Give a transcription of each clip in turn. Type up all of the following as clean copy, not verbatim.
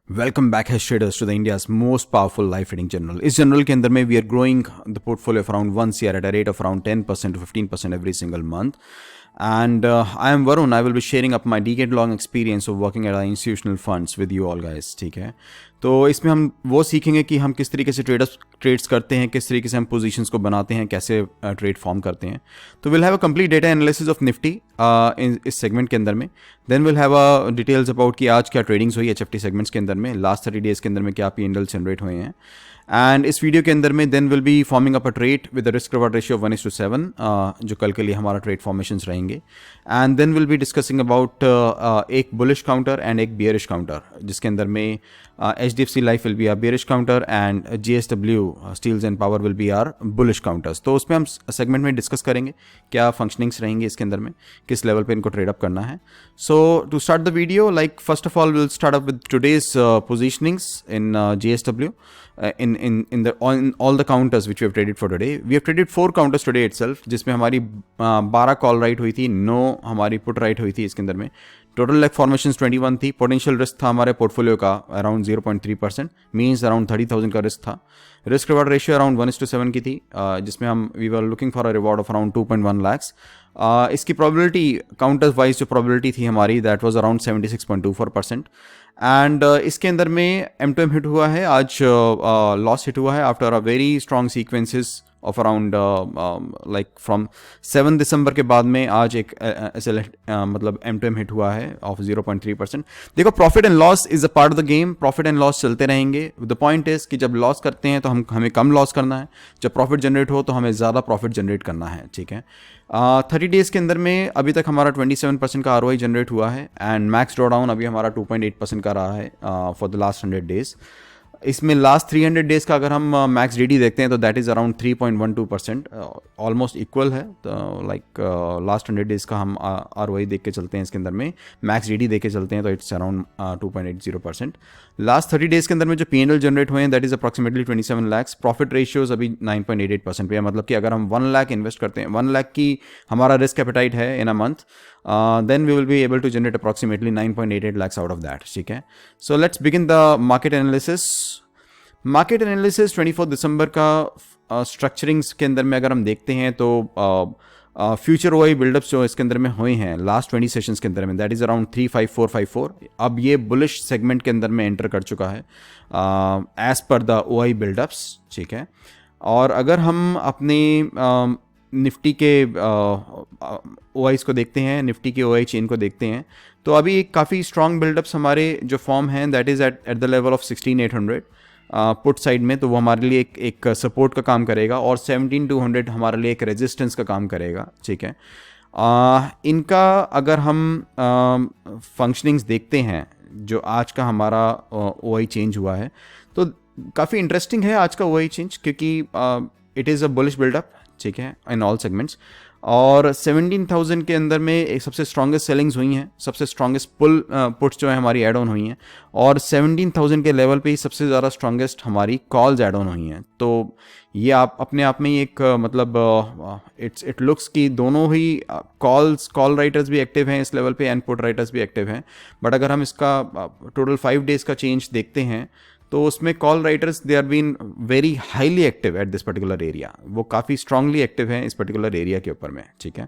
Welcome back hey traders to the India's most powerful life trading journal. इस journal के अंदर में we are growing the portfolio of around 1 CR at a rate of around 10% to 15% every single month. And I am Varun. I will be sharing up my decade-long experience of working at institutional funds with you all guys. ठीक है, तो इसमें हम वो सीखेंगे कि हम किस तरीके से ट्रेड्स करते हैं, किस तरीके से हम पोजीशंस को बनाते हैं, कैसे ट्रेड फॉर्म करते हैं। तो we'll have a complete data analysis of Nifty इस सेगमेंट के अंदर में। Then we'll have a details about कि आज क्या ट्रेडिंग्स हुई HFT सेगमेंट्स के अंदर में, लास्ट 30 डेज के अंदर में क्या P&L जनरेट हुए हैं। एंड इस वीडियो के अंदर में then we'll be forming up a trade with risk reward ratio of 1:7 जो कल के लिए हमारा ट्रेड फॉर्मेशंस रहेंगे। And then we'll be discussing about एक बुलिश काउंटर एंड एक बियरिश काउंटर, जिसके अंदर में HDFC life we'll be our bearish counter and JSW steels and power we'll be our bullish counters. तो उसमें हम सेगमेंट में डिस्कस करेंगे क्या फंक्शनिंग्स रहेंगी इसके अंदर में, किस लेवल पे इनको ट्रेड अप करना है। So to start the video, like first of all will start up with today's positionings in JSW in all the counters which we have traded for today. We have traded 4 counters today itself, जिसमें हमारी 12 call right हुई थी, 9 हमारी put right हुई थी। इसके अंदर में टोटल लेग फॉर्मेशंस 21 थी। पोटेंशियल रिस्क था हमारे पोर्टफोलियो का अराउंड 0.3%, मीन्स अराउंड 30,000 का रिस्क था। रिस्क रिवॉर्ड रेशियो अराउंड 1:7 की थी, जिसमें हम we were looking for a reward of around 2.1 lakhs। इसकी प्रॉबिलिटी काउंटर्स वाइज जो प्रॉबिलिटी थी हमारी दैट वाज अराउंड 76.24%। एंड इसके अंदर में M2M हिट हुआ है, आज लॉस हिट हुआ है after a very strong sequences of around like from 7 दिसंबर के बाद में आज एक मतलब M2M हिट हुआ है ऑफ 0.3%। देखो, profit and loss is a part of the game, profit and loss चलते रहेंगे। द पॉइंट इज कि जब लॉस करते हैं तो हमें कम लॉस करना है, जब प्रॉफिट जनरेट हो तो हमें ज़्यादा प्रॉफिट जनरेट करना है। ठीक है, 30 डेज के अंदर में अभी तक हमारा 27% का ROI जनरेट हुआ है एंड मैक्स ड्रॉडाउन अभी हमारा 2.8% का रहा है फॉर द लास्ट 100 डेज। इसमें लास्ट 300 डेज का अगर हम मैक्स DD देखते हैं तो that is around 3.12%, almost equal है। तो लाइक लास्ट 100 डेज का हम ROI देख के चलते हैं, इसके अंदर में मैक्स DD देख के चलते हैं तो इट्स अराउंड 2.80%। लास्ट 30 डेज के अंदर में जो P&L जनरेट हुए हैं that is approximately 27 lakhs। Profit ratios अभी 9.88% पे है, मतलब कि अगर हम 1 lakh इन्वेस्ट करते हैं, 1 lakh की हमारा रिस्क एपेटाइट है in a month, then we will be able to generate approximately 9.88 lakhs out of that. ठीक है, so let's begin the market analysis. Market analysis 24 दिसंबर का स्ट्रक्चरिंग्स के अंदर में अगर हम देखते हैं तो फ्यूचर OI बिल्डअप्स जो इसके अंदर में हुए हैं लास्ट 20 सेशंस के अंदर में दैट इज़ अराउंड 35454। अब ये बुलिश सेगमेंट के अंदर में एंटर कर चुका है एज पर द OI बिल्डअप्स। ठीक है, और अगर हम अपने निफ्टी के OIs को देखते हैं, निफ्टी के OI चेन को देखते हैं, तो अभी काफ़ी स्ट्रॉन्ग बिल्डअप्स हमारे जो फॉर्म हैं that is at the level of 16800 put side में, तो वो हमारे लिए एक सपोर्ट का काम करेगा और 17200 हमारे लिए एक रेजिस्टेंस का काम करेगा। ठीक है, इनका अगर हम फंक्शनिंग्स देखते हैं जो आज का हमारा OI चेंज हुआ है तो काफ़ी इंटरेस्टिंग है आज का OI चेंज, क्योंकि it is a bullish buildup. ठीक है, इन ऑल सेगमेंट्स, और 17,000 के अंदर में एक सबसे स्ट्रॉन्गेस्ट सेलिंग्स हुई हैं, सबसे स्ट्रॉन्गेस्ट पुट्स जो है हमारी एड ऑन हुई हैं, और 17,000 के लेवल पे ही सबसे ज़्यादा स्ट्रॉन्गेस्ट हमारी कॉल्स एड ऑन हुई हैं। तो ये आप अपने आप में ही एक मतलब इट लुक्स कि दोनों ही कॉल राइटर्स भी एक्टिव हैं इस लेवल पे एंड पुट राइटर्स भी एक्टिव हैं। बट अगर हम इसका टोटल 5 डेज़ का चेंज देखते हैं तो उसमें call writers they are been very highly active at this particular area, वो काफ़ी स्ट्रांगली एक्टिव हैं इस पर्टिकुलर एरिया के ऊपर में। ठीक है,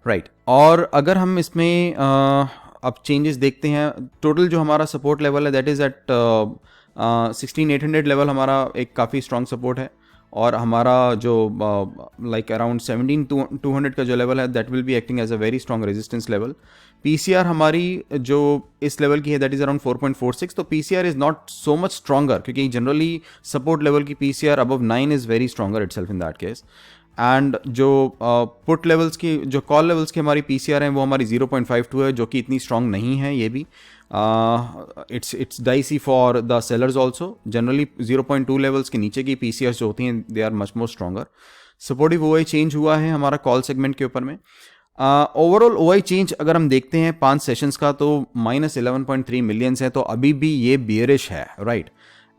राइट, और अगर हम इसमें अब चेंजेस देखते हैं, टोटल जो हमारा सपोर्ट लेवल है दैट इज़ एट 16800 लेवल हमारा एक काफ़ी स्ट्रॉन्ग सपोर्ट है, और हमारा जो लाइक अराउंड 17200 का जो लेवल है that will be acting as a very strong resistance level. PCR हमारी जो इस लेवल की है दैट इज़ अराउंड 4.46, तो PCR is not so much stronger, क्योंकि जनरली सपोर्ट लेवल की PCR above 9 is very stronger itself in that case. And जो put levels की जो कॉल लेवल्स की हमारी PCR हैं वो हमारी 0.52 है, जो कि इतनी स्ट्रॉन्ग नहीं है। ये भी it's dicey for the sellers also. Generally 0.2 levels के नीचे की PCRs जो होती हैं they are much more stronger. Supportive OI change हुआ है हमारा कॉल सेगमेंट के ऊपर में। ओवरऑल OI चेंज अगर हम देखते हैं 5 सेशंस का तो -11.3 मिलियंस है, तो अभी भी ये बियरिश है, राइट।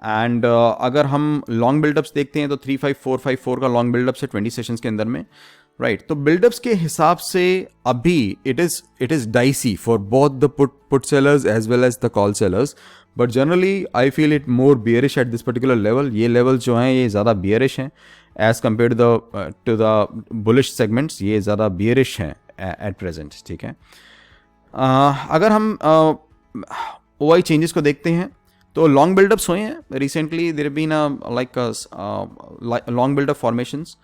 एंड अगर हम लॉन्ग बिल्डअप्स देखते हैं तो 35454 का लॉन्ग बिल्डअप्स है 20 सेशंस के अंदर में। राइट तो बिल्डअप्स के हिसाब से अभी it is dicey for both the put sellers as well as the call sellers, but generally I feel it more bearish at this particular level. ये लेवल जो हैं ये ज़्यादा बियरिश हैं as compare to the bullish segments, ये ज़्यादा bearish हैं at present, ठीक है। अगर हम ओ आई चेंजेस को देखते हैं तो लॉन्ग बिल्डअप्स हुए हैं recently, there been like long buildup formations.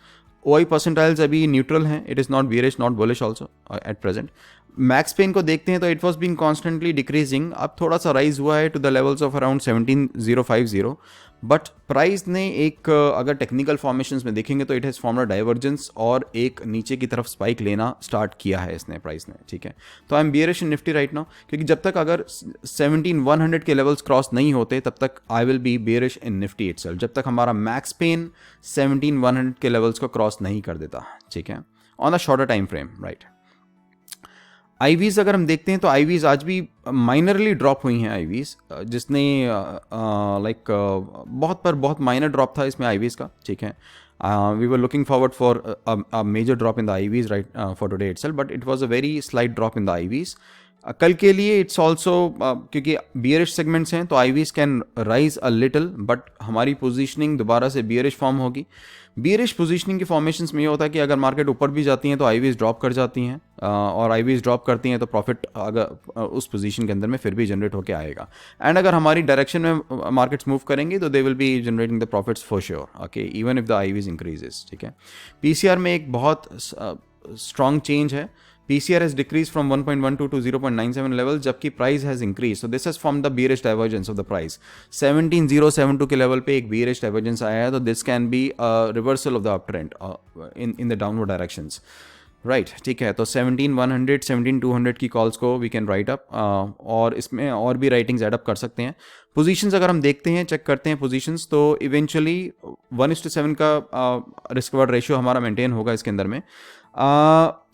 O I percentiles अभी न्यूट्रल हैं, it is not bearish not bullish also at present. Max pain को देखते हैं तो it was been constantly decreasing, अब थोड़ा सा राइज हुआ है to the levels of around 17050, but price ने एक अगर टेक्निकल फॉर्मेशंस में देखेंगे तो it has formed a divergence और एक नीचे की तरफ स्पाइक लेना स्टार्ट किया है इसने प्राइस ने, ठीक है। तो I am bearish in Nifty right now, क्योंकि जब तक अगर 17100 के लेवल्स क्रॉस नहीं होते तब तक आई will B bearish in Nifty itself, जब तक हमारा मैक्स पेन 17100 के लेवल्स को क्रॉस नहीं कर देता, ठीक है, on a shorter time frame, right. IVs अगर हम देखते हैं तो आईवीज आज भी माइनरली ड्रॉप हुई हैं आईवीज, जिसने लाइक बहुत माइनर ड्रॉप था इसमें आईवीज का, ठीक है। We were looking forward for a major drop in the IVs right for today itself, but it was a very slight drop in the IVs. कल के लिए इट्स ऑल्सो क्योंकि बियरिश सेगमेंट्स हैं तो IVs can rise a little, but हमारी positioning दोबारा से bearish form होगी। बियरिश पोजीशनिंग के फॉर्मेशंस में ये होता है कि अगर मार्केट ऊपर भी जाती हैं तो आईवीज ड्रॉप कर जाती हैं, और आईवीज ड्रॉप करती हैं तो प्रॉफिट अगर उस पोजीशन के अंदर में फिर भी जनरेट होकर आएगा। एंड अगर हमारी डायरेक्शन में मार्केट्स मूव करेंगे तो they will be generating the profits for sure, okay, even if the IVs increases, ठीक है। पीसीआर में एक बहुत स्ट्रॉन्ग चेंज है, PCR has decreased from 1.12 to 0.97 level, जबकि price has increased. So this has formed the bearish divergence of the price. 17072 के level पे एक bearish divergence आया है, तो this can be a reversal of the uptrend in the downward directions. Right ठीक है, तो 17100 17200 की कॉल्स को वी कैन राइट अप, और इसमें और भी राइटिंग्स एड अप कर सकते हैं। पोजीशंस अगर हम देखते हैं चेक करते हैं पोजीशंस, तो इवेंचुअली 1:7 का रिस्क रिवॉर्ड रेशियो हमारा मेंटेन होगा इसके अंदर में।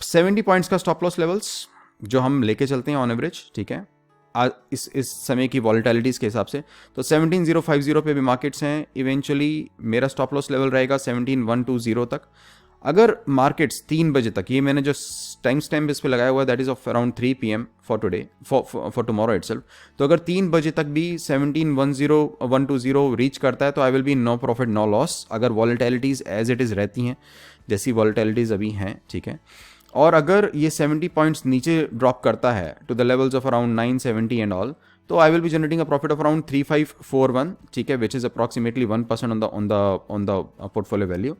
70 पॉइंट्स का स्टॉप लॉस लेवल्स जो हम लेके चलते हैं ऑन एवरेज, ठीक है, इस समय की वॉलेटिलिटीज़ के हिसाब से, तो 17050 पे भी मार्केट्स हैं। इवेंचुअली मेरा स्टॉप लॉस लेवल रहेगा 17120 तक। अगर मार्केट्स 3 बजे तक, ये मैंने जो टाइम स्टैम्प इस पे लगाया हुआ है that is of around 3 PM for today for tomorrow itself, तो अगर 3 बजे तक भी 1710120 रीच करता है तो I will be no profit no loss, अगर वॉलेटिलिटीज़ एज इट इज़ रहती हैं जैसी वॉलेटिलिटीज़ अभी हैं, ठीक है। और अगर ये 70 पॉइंट्स नीचे ड्रॉप करता है to the levels of around 970 and all, तो I will be generating a profit of around 3541, ठीक है, which is approximately 1% on the portfolio value.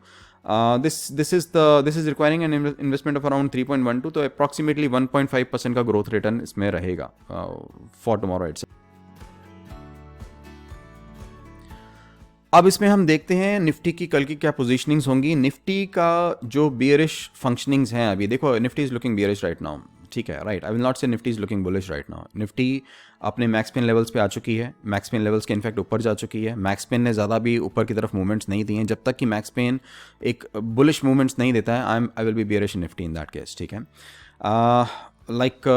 This is requiring an investment of around 3.12, तो approximately 1.5% का growth return इसमें रहेगा for tomorrow itself. अब इसमें हम देखते हैं निफ्टी की कल की क्या पोजीशनिंग्स होंगी। निफ्टी का जो बियरिश फंक्शनिंग्स हैं अभी, देखो Nifty is looking bearish right now, ठीक है, राइट, आई विल नॉट से Nifty is looking bullish right now. Nifty अपने मैक्स पेन लेवल्स पे आ चुकी है, मैक्स पेन लेवल्स के इनफैक्ट ऊपर जा चुकी है। मैक्स पेन ने ज़्यादा भी ऊपर की तरफ मूवमेंट्स नहीं दिए हैं, जब तक कि मैक्स पेन एक बुलिश मूवमेंट्स नहीं देता है आई will B bearish in Nifty in that case, ठीक है। लाइक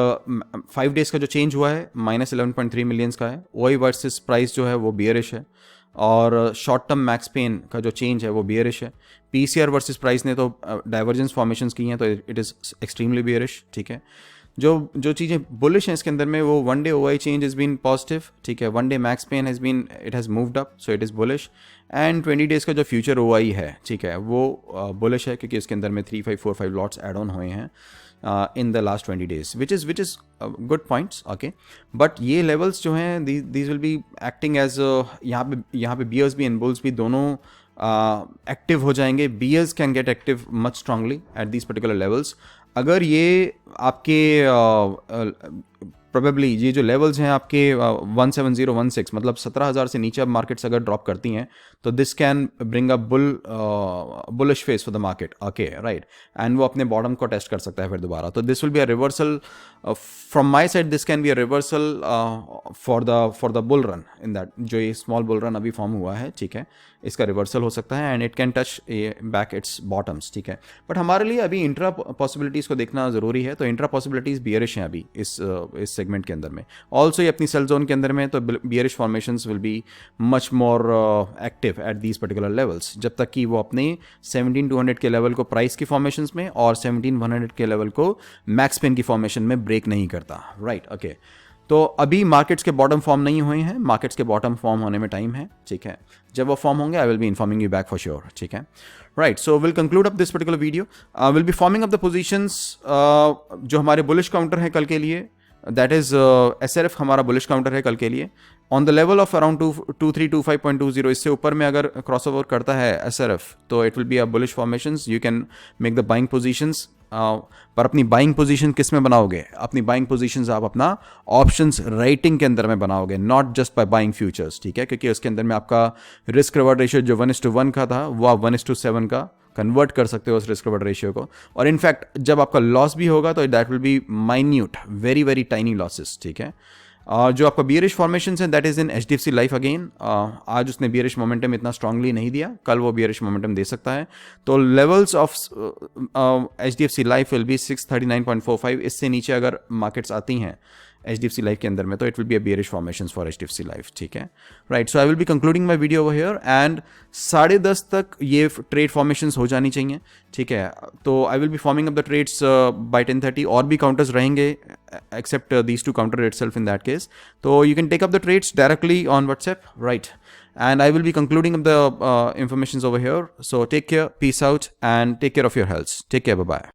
5 डेज का जो चेंज हुआ है -11.3 मिलियंस का है, ओआई वर्सेस प्राइस जो है वो बियरिश है, और शॉर्ट टर्म मैक्स पेन का जो चेंज है वो बियरिश है। पीसीआर वर्सेस प्राइस ने तो डाइवर्जेंस फॉर्मेशंस की हैं, तो इट इज़ एक्सट्रीमली बियरिश, ठीक है। जो चीज़ें बुलिश हैं इसके अंदर में, वो 1 day OI change is been positive, ठीक है, 1 day max pain it has moved up, so it is bullish, and 20 days का जो फ्यूचर ओआई है, ठीक है, वो बुलिश है, क्योंकि इसके अंदर में 3545 लॉट्स एड ऑन हुए हैं in the last 20 days, which is good points, okay, but ये levels जो हैं these will be acting as यहाँ पे bears भी and bulls भी दोनों एक्टिव हो जाएंगे। bears can get active much strongly at these particular levels। अगर ये आपके प्रोबेबली ये जो लेवल्स हैं आपके 17016, मतलब 17,000 से नीचे अब मार्केट्स अगर ड्रॉप करती हैं तो this can bring a bullish face for the market, okay, right, and वो अपने बॉटम को टेस्ट कर सकता है फिर दोबारा। तो this will be a reversal from my side, this can be a reversal for the bull run in that, जो ये स्मॉल बुल रन अभी फॉर्म हुआ है, ठीक है, इसका रिवर्सल हो सकता है, and it can touch back it's bottoms, ठीक है। बट हमारे लिए अभी इंट्रा पॉसिबिलिटीज़ को देखना ज़रूरी है, तो इंट्रा पॉसिबिलिटीज़ बियरिश हैं अभी इस सेगमेंट के अंदर में. ऑल्सो ये अपनी सेल जोन के अंदर में, तो bearish formations will be much more active at these particular levels, जब तक कि वो अपने 17200 के लेवल को प्राइस की फॉर्मेशंस में और 17100 के लेवल को मैक्स पेन की फॉर्मेशन में ब्रेक नहीं करता. Right, okay. तो अभी मार्केट्स के बॉटम फॉर्म नहीं हुए हैं, मार्केट्स के बॉटम फॉर्म होने में टाइम है. ठीक है, जब वो फॉर्म होंगे आई will B informing you back for sure. ठीक है, right. So will conclude up this particular video. Will be forming up the positions जो हमारे बुलिश काउंटर है कल के लिए. दैट इज SRF हमारा बुलिश काउंटर है कल के लिए on the level of around 2325.20. इससे ऊपर में अगर क्रॉस ओवर करता है SRF तो it will be a bullish formations. You can make the buying positions. पर अपनी बाइंग पोजीशन किस में बनाओगे? अपनी बाइंग पोजीशंस आप अपना ऑप्शंस राइटिंग के अंदर में बनाओगे, not just by buying futures. ठीक है, क्योंकि उसके अंदर में आपका रिस्क रिवॉर्ड रेशियो जो 1:1 का था वो आप 1:7 का कन्वर्ट कर सकते हो उस रिस्क रिवॉर्ड रेशियो को. और इनफैक्ट जब आपका लॉस भी होगा तो that will B minute, very very tiny losses. ठीक है, जो आपका बियरिश फॉर्मेशन है that is in HDFC life again. आज उसने बियरिश मोमेंटम इतना स्ट्रांगली नहीं दिया, कल वो बियरिश मोमेंटम दे सकता है. तो levels of HDFC life we'll B 639.45. इससे नीचे अगर मार्केट्स आती हैं HDFC लाइफ के अंदर में तो it will be a bearish formations for HDFC life. ठीक है, right. So I will be concluding my video over here and 10:30 तक ये ट्रेड फॉर्मेशंस हो जानी चाहिए. ठीक है, तो I will be forming up the trades by 10:30. और भी काउंटर्स रहेंगे except these two counter itself in that case. So you can take up the trades directly on WhatsApp, right? And I will be concluding up the informations over here. So take care, peace out, and take care of your health. Take care, bye-bye.